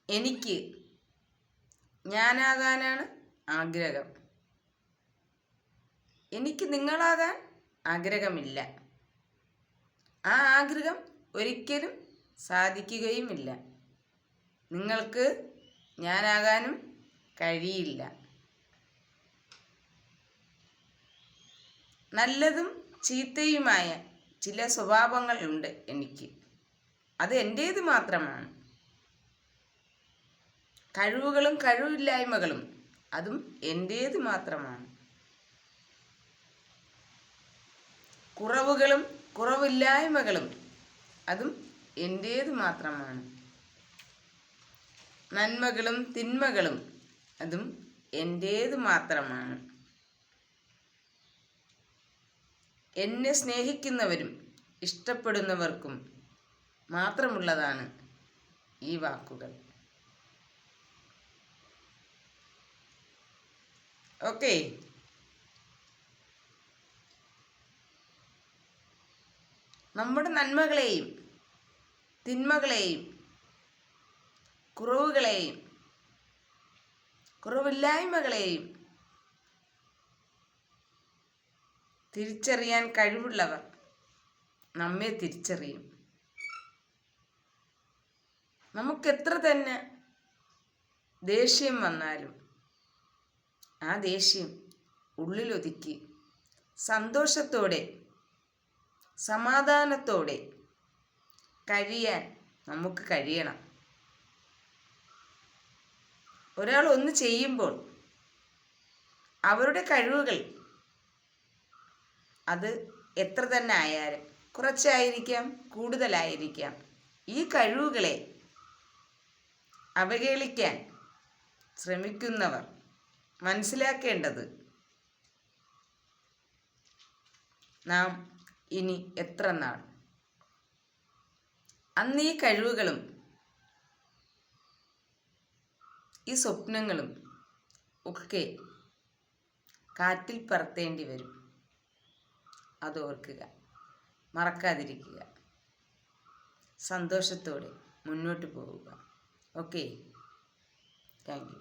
എനിക്ക് ഞാനാകാനാണ് ആഗ്രഹം. എനിക്ക് നിങ്ങളാകാൻ ആഗ്രഹമില്ല. ആ ആഗ്രഹം ഒരിക്കലും സാധിക്കുകയുമില്ല. നിങ്ങൾക്ക് ഞാനാകാനും കഴിയില്ല. നല്ലതും ചീത്തയുമായ ചില സ്വഭാവങ്ങളുണ്ട് എനിക്ക്. അത് എൻ്റേത് മാത്രമാണ്. കഴിവുകളും കഴിവില്ലായ്മകളും അതും എൻ്റേത് മാത്രമാണ്. കുറവുകളും കുറവില്ലായ്മകളും അതും എൻ്റേത് മാത്രമാണ്. നന്മകളും തിന്മകളും അതും എൻ്റേത് മാത്രമാണ്. എന്നെ സ്നേഹിക്കുന്നവരും ഇഷ്ടപ്പെടുന്നവർക്കും മാത്രമുള്ളതാണ് ഈ വാക്കുകൾ. ഓക്കെ, നമ്മുടെ നന്മകളെയും തിന്മകളെയും കുറവുകളെയും കുറവില്ലായ്മകളെയും തിരിച്ചറിയാൻ കഴിവുള്ളവർ നമ്മെ തിരിച്ചറിയും. നമുക്കെത്ര തന്നെ ദേഷ്യം വന്നാലും ആ ദേഷ്യം ഉള്ളിലൊതുക്കി സന്തോഷത്തോടെ സമാധാനത്തോടെ കഴിയാൻ നമുക്ക് കഴിയണം. ഒരാൾ ഒന്ന് ചെയ്യുമ്പോൾ അവരുടെ കഴിവുകൾ അത് എത്ര തന്നെ ആയാലും കുറച്ചായിരിക്കാം, കൂടുതലായിരിക്കാം, ഈ കഴിവുകളെ അവഹേളിക്കാൻ ശ്രമിക്കുന്നവർ മനസ്സിലാക്കേണ്ടത് നാം ഇനി എത്ര നാൾ അന്ന് ഈ കഴിവുകളും ഈ സ്വപ്നങ്ങളും ഒക്കെ കാറ്റിൽ പറത്തേണ്ടി വരും. അതോർക്കുക, മറക്കാതിരിക്കുക. സന്തോഷത്തോടെ മുന്നോട്ട് പോവുക. Okay, thank you.